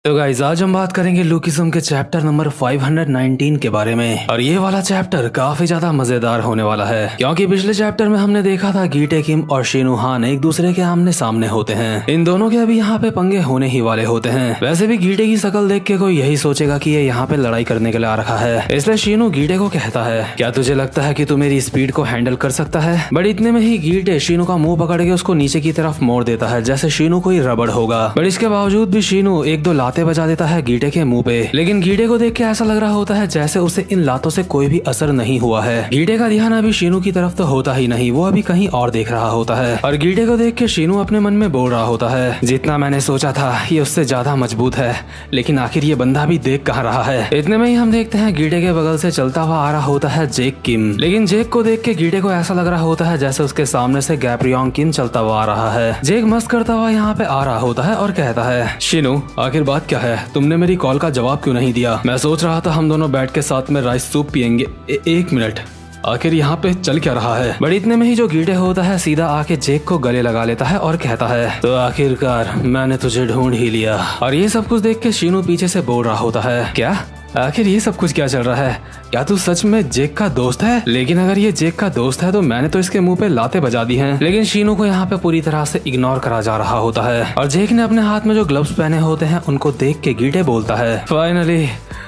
तो गाइस आज हम बात करेंगे लुकिज्म के चैप्टर नंबर 519 के बारे में। और ये वाला चैप्टर काफी ज्यादा मजेदार होने वाला है क्योंकि पिछले चैप्टर में हमने देखा था गीटे किम और शिनू हान एक दूसरे के आमने सामने होते हैं। इन दोनों के अभी यहाँ पे पंगे होने ही वाले होते हैं। वैसे भी गीटे की शक्ल देख के कोई यही सोचेगा कि ये यहाँ पे लड़ाई करने के लिए आ रखा है, इसलिए शिनू गीटे को कहता है, क्या तुझे लगता है कि तू मेरी स्पीड को हैंडल कर सकता है? बट इतने में ही गीटे शिनू का मुंह पकड़ के उसको नीचे की तरफ मोड़ देता है जैसे शिनू कोई रबड़ होगा। बट इसके बावजूद भी शिनू एक दो लाते बजा देता है गीटे के मुंह पे। लेकिन गीटे को देख के ऐसा लग रहा होता है जैसे उसे इन लातों से कोई भी असर नहीं हुआ है। गीटे का ध्यान अभी शिनू की तरफ तो होता ही नहीं, वो अभी कहीं और देख रहा होता है। और गीटे को देख के शिनू अपने मन में बोल रहा होता है, जितना मैंने सोचा था ये उससे ज्यादा मजबूत है, लेकिन आखिर ये बंदा भी देख कहाँ रहा है। इतने में ही हम देखते हैं गीटे के बगल से चलता हुआ आ रहा होता है जेक किम। लेकिन जेक को देख के गीटे को ऐसा लग रहा होता है जैसे उसके सामने से गैब्रियोंग किम चलता हुआ आ रहा है। जेक मस्त करता हुआ यहाँ पे आ रहा होता है और कहता है, शिनू आखिर बात क्या है? तुमने मेरी कॉल का जवाब क्यों नहीं दिया? मैं सोच रहा था हम दोनों बैठ के साथ में राइस सूप पियेंगे। एक मिनट, आखिर यहाँ पे चल क्या रहा है? बट इतने में ही जो गीटे होता है सीधा आके जेक को गले लगा लेता है और कहता है, तो आखिरकार मैंने तुझे ढूंढ ही लिया। और ये सब कुछ देख के शिनू पीछे से बोल रहा होता है, क्या? आखिर ये सब कुछ क्या चल रहा है? क्या तू सच में जेक का दोस्त है? लेकिन अगर ये जेक का दोस्त है तो मैंने तो इसके मुंह पे लाते बजा दी हैं। लेकिन शिनू को यहाँ पे पूरी तरह से इग्नोर करा जा रहा होता है। और जेक ने अपने हाथ में जो ग्लव्स पहने होते हैं उनको देख के गीटे बोलता है, फाइनली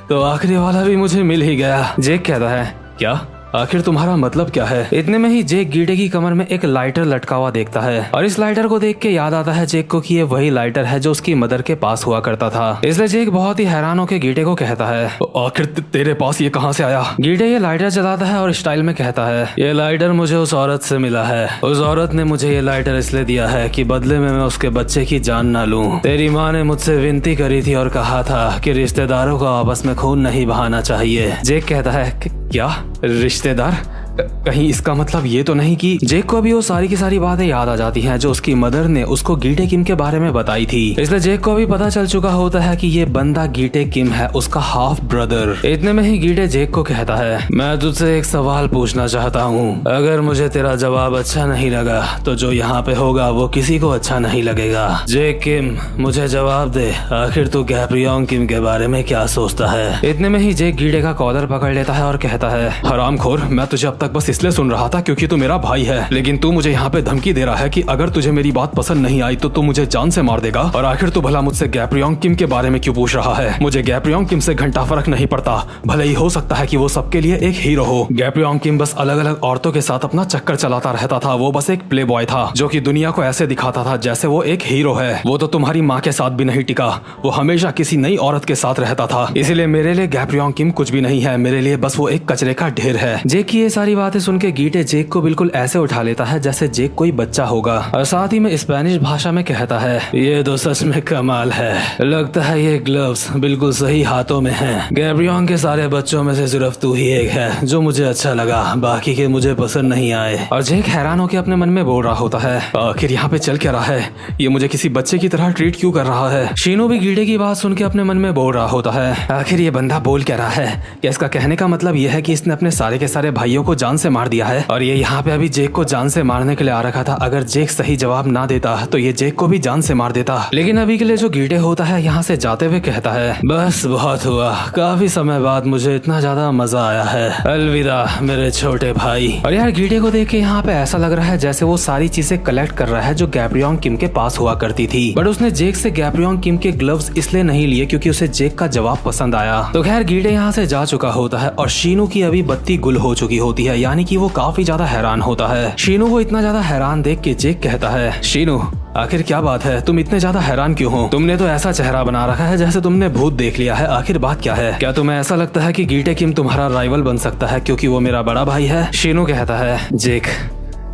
तो आखिरी वाला भी मुझे मिल ही गया। जेक कहता है, क्या? आखिर तुम्हारा मतलब क्या है? इतने में ही जेक गीटे की कमर में एक लाइटर लटका हुआ देखता है और इस लाइटर को देख के याद आता है जेक को कि ये वही लाइटर है जो उसकी मदर के पास हुआ करता था। इसलिए जेक बहुत ही हैरान होकर गीटे को कहता है, आखिर तेरे पास ये कहाँ से आया? गीटे ये लाइटर जलाता है और स्टाइल में कहता है, ये लाइटर मुझे उस औरत से मिला है। उस औरत ने मुझे ये लाइटर इसलिए दिया है कि बदले में मैं उसके बच्चे की जान ना लूं। तेरी माँ ने मुझसे विनती करी थी और कहा था कि रिश्तेदारों को आपस में खून नहीं बहाना चाहिए। जेक कहता है, क्या रिश्तेदार? कहीं इसका मतलब ये तो नहीं कि जेक को अभी वो सारी की सारी बातें याद आ जाती हैं जो उसकी मदर ने उसको गीटे किम के बारे में बताई थी। इसलिए जेक को अभी पता चल चुका होता है कि ये बंदा गीटे किम है, उसका हाफ ब्रदर। इतने में ही गीटे जेक को कहता है, मैं तुझसे एक सवाल पूछना चाहता हूँ, अगर मुझे तेरा जवाब अच्छा नहीं लगा तो जो यहाँ पे होगा वो किसी को अच्छा नहीं लगेगा। जेक किम मुझे जवाब दे, आखिर तू गैब्रियोंग किम के बारे में क्या सोचता है? इतने में ही जेक गीटे का कॉलर पकड़ लेता है और कहता है, हरामखोर, मैं तुझे अब तक बस इसलिए सुन रहा था क्योंकि तू मेरा भाई है, लेकिन तू मुझे यहाँ पे धमकी दे रहा है कि अगर तुझे मेरी बात पसंद नहीं आई तो तू मुझे जान से मार देगा। और आखिर तू भला मुझसे गैब्रियोंग किम के बारे में क्यों पूछ रहा है? मुझे गैब्रियोंग किम से घंटा फर्क नहीं पड़ता, भले ही हो सकता है कि वो सबके लिए एक हीरो हो। गैब्रियोंग किम बस अलग अलग औरतों के साथ अपना चक्कर चलाता रहता था, वो बस एक प्ले बॉय था जो कि दुनिया को ऐसे दिखाता था जैसे वो एक हीरो है। वो तो तुम्हारी माँ के साथ भी नहीं टिका, वो हमेशा किसी नई औरत के साथ रहता था। इसीलिए मेरे लिए गैब्रियोंग किम कुछ भी नहीं है, मेरे लिए बस वो एक कचरे का ढेर है। जेक की ये सारी बातें सुन के गीटे जेक को बिल्कुल ऐसे उठा लेता है जैसे जेक कोई बच्चा होगा और साथ ही में स्पेनिश भाषा में कहता है, ये तो सच में कमाल है, लगता है ये ग्लव्स बिल्कुल सही हाथों में हैं। गैब्रियोंग के सारे बच्चों में से सिर्फ तू ही एक है जो मुझे अच्छा लगा, बाकी के मुझे पसंद नहीं आए। और जेक हैरान होकर अपने मन में बोल रहा होता है, आखिर यहाँ पे चल क्या रहा है? ये मुझे किसी बच्चे की तरह ट्रीट क्यों कर रहा है? शिनू भी गीटे की बात सुन के अपने मन में बोल रहा होता है, आखिर ये बंदा बोल क्या रहा है? क्या इसका कहने का मतलब यह है कि इसने अपने सारे के सारे भाइयों को जान से मार दिया है और ये यहाँ पे अभी जेक को जान से मारने के लिए आ रखा था? अगर जेक सही जवाब ना देता तो ये जेक को भी जान से मार देता। लेकिन अभी के लिए जो गीटे होता है यहाँ से जाते हुए कहता है, बस बहुत हुआ, काफी समय बाद मुझे इतना ज्यादा मजा आया है, अलविदा मेरे छोटे भाई। और यार गीटे को देख के यहाँ पे ऐसा लग रहा है जैसे वो सारी चीजें कलेक्ट कर रहा है जो गैब्रियोंग किम के पास हुआ करती थी। बट उसने जेक से गैब्रियोंग किम के ग्लव्स इसलिए नहीं लिए क्योंकि उसे जेक का जवाब पसंद आया। तो खैर गीटे यहाँ से जा चुका होता है और शिनू की अभी बत्ती गुल हो चुकी होती है, यानी कि वो काफी ज्यादा हैरान होता है। शिनू को इतना ज्यादा हैरान देख के जेक कहता है, शिनू आखिर क्या बात है? तुम इतने ज्यादा हैरान क्यों हो? तुमने तो ऐसा चेहरा बना रखा है जैसे तुमने भूत देख लिया है, आखिर बात क्या है? क्या तुम्हें ऐसा लगता है कि गीटे किम तुम्हारा राइवल बन सकता है क्योंकि वो मेरा बड़ा भाई है? शिनू कहता है, जेक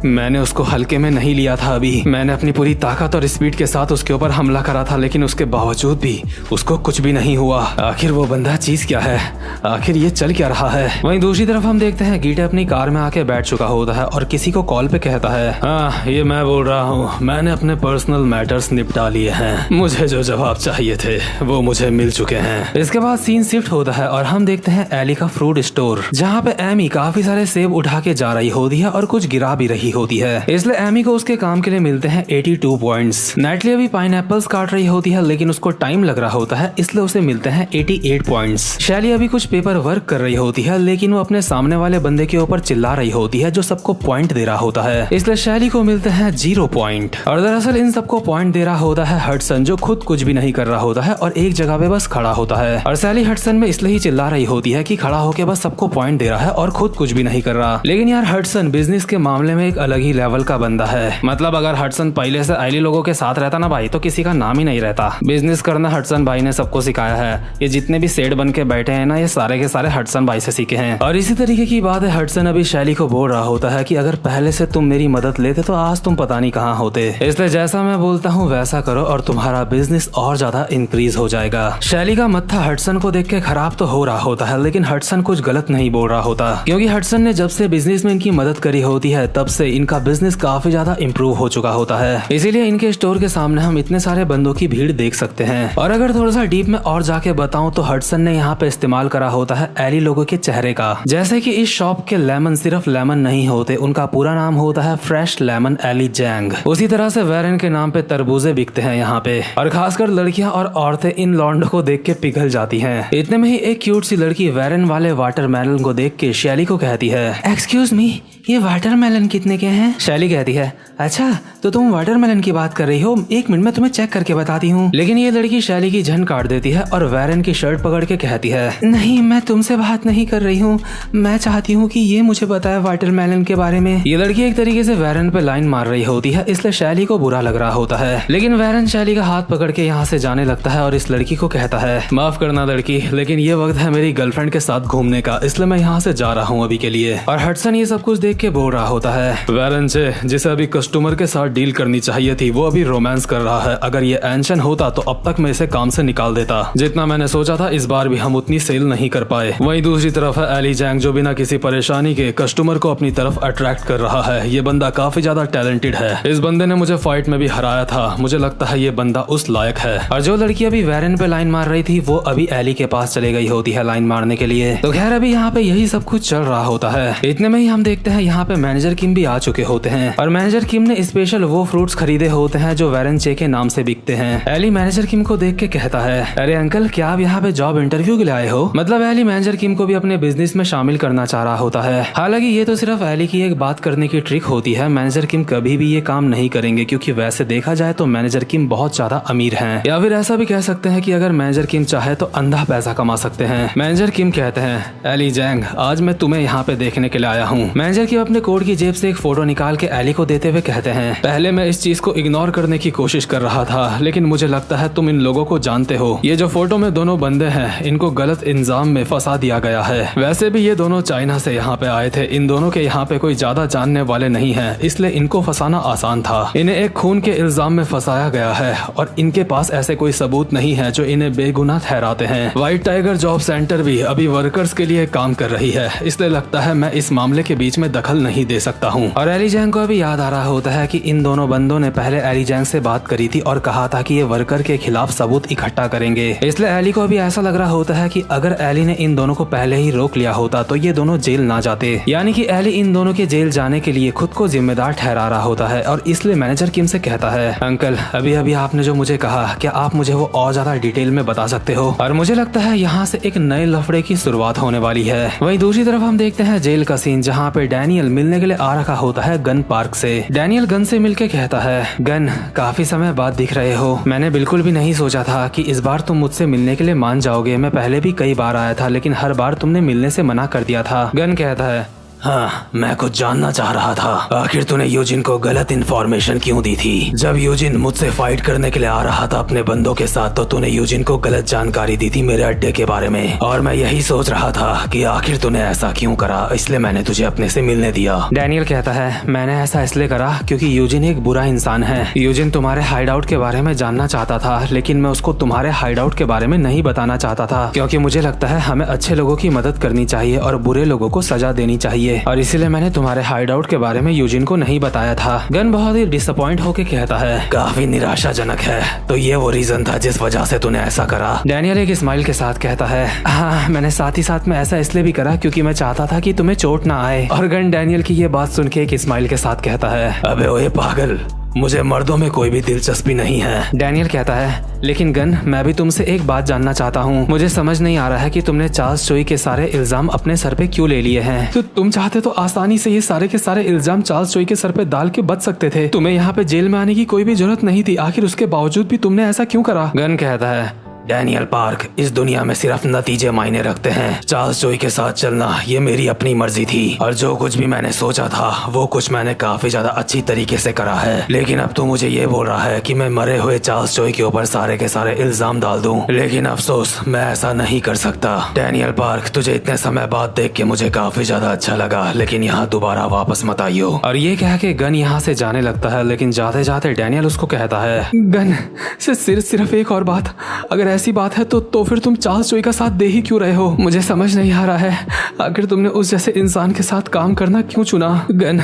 मैंने उसको हल्के में नहीं लिया था, अभी मैंने अपनी पूरी ताकत और स्पीड के साथ उसके ऊपर हमला करा था, लेकिन उसके बावजूद भी उसको कुछ भी नहीं हुआ। आखिर वो बंदा चीज क्या है? आखिर ये चल क्या रहा है? वहीं दूसरी तरफ हम देखते हैं गीटे अपनी कार में आके बैठ चुका होता है और किसी को कॉल पे कहता है, हाँ ये मैं बोल रहा हूँ, मैंने अपने पर्सनल मैटर्स निपटा लिए हैं, मुझे जो जवाब चाहिए थे वो मुझे मिल चुके हैं। इसके बाद सीन शिफ्ट होता है और हम देखते हैं एली का फ्रूट स्टोर, जहाँ पे एमी काफी सारे सेब उठा के जा रही होती है और कुछ गिरा भी रही रही होती है, इसलिए एमी को उसके काम के लिए मिलते हैं 82 पॉइंट्स। नेटली अभी पाइनएप्पल्स काट रही होती है लेकिन उसको टाइम लग रहा होता है, इसलिए उसे मिलते हैं 88 पॉइंट्स। शैली अभी कुछ पेपर वर्क कर रही होती है लेकिन वो अपने सामने वाले बंदे के ऊपर चिल्ला रही होती है जो सबको पॉइंट दे रहा होता है, इसलिए शैली को मिलते हैं 0 पॉइंट। और दरअसल इन सबको पॉइंट दे रहा होता है हडसन, जो खुद कुछ भी नहीं कर रहा होता है और एक जगह पे बस खड़ा होता है। और सैली हडसन में इसलिए ही चिल्ला रही होती है कि खड़ा होकर बस सबको पॉइंट दे रहा है और खुद कुछ भी नहीं कर रहा। लेकिन यार हडसन बिजनेस के मामले में एक अलग ही लेवल का बंदा है। मतलब अगर हडसन पहले से एली लोगों के साथ रहता ना भाई तो किसी का नाम ही नहीं रहता। बिजनेस करना हडसन भाई ने सबको सिखाया है। ये जितने भी सेठ बन के बैठे हैं ना, ये सारे के सारे हडसन भाई से सीखे हैं। और इसी तरीके की बात है, हडसन अभी शैली को बोल रहा होता है कि अगर पहले से तुम मेरी मदद लेते तो आज तुम पता नहीं कहाँ होते, इसलिए जैसा मैं बोलता हूँ वैसा करो और तुम्हारा बिजनेस और ज्यादा इंक्रीज हो जाएगा। शैली का मत्था हडसन को देख के खराब तो हो रहा होता है लेकिन हडसन कुछ गलत नहीं बोल रहा होता, क्योंकि हडसन ने जब से बिजनेस में इनकी मदद करी होती है तब से इनका बिजनेस काफी ज्यादा इम्प्रूव हो चुका होता है। इसीलिए इनके स्टोर के सामने हम इतने सारे बंदों की भीड़ देख सकते हैं। और अगर थोड़ा सा डीप में और जाके बताऊं तो हडसन ने यहाँ पे इस्तेमाल करा होता है एली लोगों के चेहरे का। जैसे कि इस शॉप के लेमन सिर्फ लेमन नहीं होते, उनका पूरा नाम होता है फ्रेश लेमन एली जैंग। उसी तरह से वेरेन के नाम पे तरबूजे बिकते हैं यहाँ पे, और खासकर लड़कियां और औरतें इन लॉन्डो को देख के पिघल जाती हैं। इतने में ही एक क्यूट सी लड़की वेरेन वाले वाटरमेलन को देख के शैली को कहती है, एक्सक्यूज मी, ये वाटरमेलन कितने के हैं? शैली कहती है, अच्छा तो तुम वाटरमेलन की बात कर रही हो, एक मिनट में तुम्हें चेक करके बताती हूँ। लेकिन ये लड़की शैली की झन काट देती है और वेरेन की शर्ट पकड़ के कहती है, नहीं मैं तुमसे बात नहीं कर रही हूँ, मैं चाहती हूँ कि ये मुझे बताए वाटरमेलन के बारे में। ये लड़की एक तरीके से वेरेन पे लाइन मार रही होती है, इसलिए शैली को बुरा लग रहा होता है। लेकिन वेरेन शैली का हाथ पकड़ के यहाँ से जाने लगता है और इस लड़की को कहता है, माफ करना लड़की, लेकिन ये वक्त है मेरी गर्लफ्रेंड के साथ घूमने का, इसलिए मैं यहाँ से जा रहा हूँ अभी के लिए। और हडसन ये सब कुछ देख के बोल रहा होता है, वेरेन से जिसे अभी कस्टमर के साथ डील करनी चाहिए थी वो अभी रोमांस कर रहा है। अगर ये एंशन होता तो अब तक मैं इसे काम से निकाल देता। जितना मैंने सोचा था इस बार भी हम उतनी सेल नहीं कर पाए। वहीं दूसरी तरफ है एली जैंग, जो बिना किसी परेशानी के कस्टमर को अपनी तरफ अट्रैक्ट कर रहा है। ये बंदा काफी ज्यादा टैलेंटेड है। इस बंदे ने मुझे फाइट में भी हराया था, मुझे लगता है ये बंदा उस लायक है। और जो लड़की अभी वेरेन पे लाइन मार रही थी वो अभी एली के पास चले गई होती है लाइन मारने के लिए। तो खैर अभी यहाँ पे यही सब कुछ चल रहा होता है। इतने में ही हम देखते हैं यहाँ पे मैनेजर किम भी आ चुके होते हैं, और मैनेजर किम ने स्पेशल वो फ्रूट्स खरीदे होते हैं जो वेरेन चे के नाम से बिकते हैं। एली मैनेजर किम को देख के कहता है, अरे अंकल क्या आप यहाँ पे जॉब इंटरव्यू के लिए आए हो? मतलब एली मैनेजर किम को भी अपने बिजनेस में शामिल करना चाह रहा होता है। हालांकि ये तो सिर्फ एली की एक बात करने की ट्रिक होती है, मैनेजर किम कभी भी ये काम नहीं करेंगे, क्योंकि वैसे देखा जाए तो मैनेजर किम बहुत ज्यादा अमीर हैं। या फिर ऐसा भी कह सकते हैं कि अगर मैनेजर किम चाहे तो अंधा पैसा कमा सकते हैं। मैनेजर किम कहते हैं, एली जैंग आज मैं तुम्हें यहाँ पे देखने के लिए आया हूँ। मैनेजर किम अपने कोट की जेब से एक फोटो निकाल के एली को देते हुए कहते हैं, पहले मैं इस चीज को इग्नोर करने की कोशिश कर रहा था, लेकिन मुझे लगता है तुम इन लोगों को जानते हो। ये जो फोटो में दोनों बंदे हैं इनको गलत इल्जाम में फंसा दिया गया है। वैसे भी ये दोनों चाइना से यहाँ पे आए थे, इन दोनों के यहाँ पे कोई ज्यादा जानने वाले नहीं है, इसलिए इनको फंसाना आसान था। इन्हें एक खून के इल्जाम में फंसाया गया है और इनके पास ऐसे कोई सबूत नहीं है जो इन्हें बेगुनाह ठहराते हैं। व्हाइट टाइगर जॉब सेंटर भी अभी वर्कर्स के लिए काम कर रही है, इसलिए लगता है मैं इस मामले के बीच में दखल नहीं दे सकता हूँ। और एली जैंग को अभी याद आ रहा होता है कि इन दोनों बंदों ने पहले एली जैंग से बात करी थी और कहा था कि ये वर्कर के खिलाफ सबूत इकट्ठा करेंगे। इसलिए एली को अभी ऐसा लग रहा होता है कि अगर एली ने इन दोनों को पहले ही रोक लिया होता तो ये दोनों जेल ना जाते। यानी कि एली इन दोनों के जेल जाने के लिए खुद को जिम्मेदार ठहरा रहा होता है। और इसलिए मैनेजर किम से कहता है, अंकल अभी अभी आपने जो मुझे कहा, क्या आप मुझे वो और ज्यादा डिटेल में बता सकते हो? और मुझे लगता है यहाँ से एक नए लफड़े की शुरुआत होने वाली है। वहीं दूसरी तरफ हम देखते हैं जेल का सीन, जहाँ पे डैनियल मिलने के लिए आ रखा होता है गन पार्क से। डैनियल गन से मिलके कहता है, गन काफी समय बाद दिख रहे हो, मैंने बिल्कुल भी नहीं सोचा था कि इस बार तुम मुझसे मिलने के लिए मान जाओगे। मैं पहले भी कई बार आया था लेकिन हर बार तुमने मिलने से मना कर दिया था। गन कहता है, हाँ मैं कुछ जानना चाह रहा था, आखिर तूने यूजिन को गलत इन्फॉर्मेशन क्यों दी थी? जब यूजिन मुझसे फाइट करने के लिए आ रहा था अपने बंदों के साथ तो तूने यूजिन को गलत जानकारी दी थी मेरे अड्डे के बारे में, और मैं यही सोच रहा था कि आखिर तूने ऐसा क्यों करा, इसलिए मैंने तुझे अपने से मिलने दिया। डैनियल कहता है, मैंने ऐसा इसलिए करा क्योंकि यूजिन एक बुरा इंसान है। यूजिन तुम्हारे हाइड आउट के बारे में जानना चाहता था, लेकिन मैं उसको तुम्हारे हाइड आउट के बारे में नहीं बताना चाहता था, क्योंकि मुझे लगता है हमें अच्छे लोगों की मदद करनी चाहिए और बुरे लोगों को सजा देनी चाहिए। चाहिए और इसीलिए मैंने तुम्हारे हाइड आउट के बारे में यूजिन को नहीं बताया था। गन बहुत ही डिसअपॉइंट होके कहता है, काफी निराशाजनक है। तो ये वो रीजन था जिस वजह से तूने ऐसा करा? डैनियल एक स्माइल के साथ कहता है, हाँ, मैंने साथ ही साथ में ऐसा इसलिए भी करा क्योंकि मैं चाहता था कि तुम्हें चोट ना आए। और गन डैनियल की ये बात सुन के एक स्माइल के साथ कहता है, अबे ओए पागल, मुझे मर्दों में कोई भी दिलचस्पी नहीं है। डैनियल कहता है, लेकिन गन, मैं भी तुमसे एक बात जानना चाहता हूँ। मुझे समझ नहीं आ रहा है कि तुमने चार्ल्स चोई के सारे इल्जाम अपने सर पे क्यों ले लिए हैं। तो तुम चाहते तो आसानी से ये सारे के सारे इल्जाम चार्ल्स चोई के सर पे डाल के बच सकते थे। तुम्हें यहाँ पे जेल में आने की कोई भी जरूरत नहीं थी। आखिर उसके बावजूद भी तुमने ऐसा क्यों करा? गन कहता है, डैनियल पार्क, इस दुनिया में सिर्फ नतीजे मायने रखते हैं। चार्ल्स चोई के साथ चलना ये मेरी अपनी मर्जी थी और जो कुछ भी मैंने सोचा था वो कुछ मैंने काफी ज्यादा अच्छी तरीके से करा है। लेकिन अब तो मुझे ये बोल रहा है कि मैं मरे हुए चार्ल्स चोई के ऊपर सारे के सारे इल्जाम डाल दूं। लेकिन अफसोस, मैं ऐसा नहीं कर सकता। डैनियल पार्क, तुझे इतने समय बाद देख के मुझे काफी ज्यादा अच्छा लगा, लेकिन यहाँ दोबारा वापस मत आइयो। और ये कह के गन यहाँ से जाने लगता है, लेकिन जाते जाते डैनियल उसको कहता है, गन, सिर्फ एक और बात, अगर ऐसी बात है तो फिर तुम चार्ल्स चोई का साथ दे ही क्यों रहे हो? मुझे समझ नहीं आ रहा है आखिर तुमने उस जैसे इंसान के साथ काम करना क्यों चुना? गन,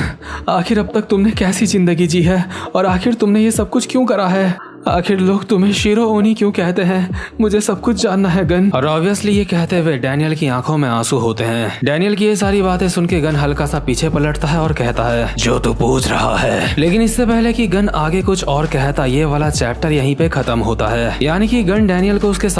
आखिर अब तक तुमने कैसी जिंदगी जी है और आखिर तुमने ये सब कुछ क्यों करा है? आखिर लोग तुम्हें शीरो ओनी क्यों कहते हैं? मुझे सब कुछ जानना है गन। और ऑब्वियसली ये कहते हुए डैनियल की आंखों में आंसू होते हैं। डैनियल की ये सारी बातें सुन के गन हल्का सा पीछे पलटता है और कहता है, जो तू पूछ रहा है। लेकिन इससे पहले कि गन आगे कुछ और कहता, ये वाला चैप्टर यहीं पे खत्म होता है। यानी कि गन डैनियल को उसके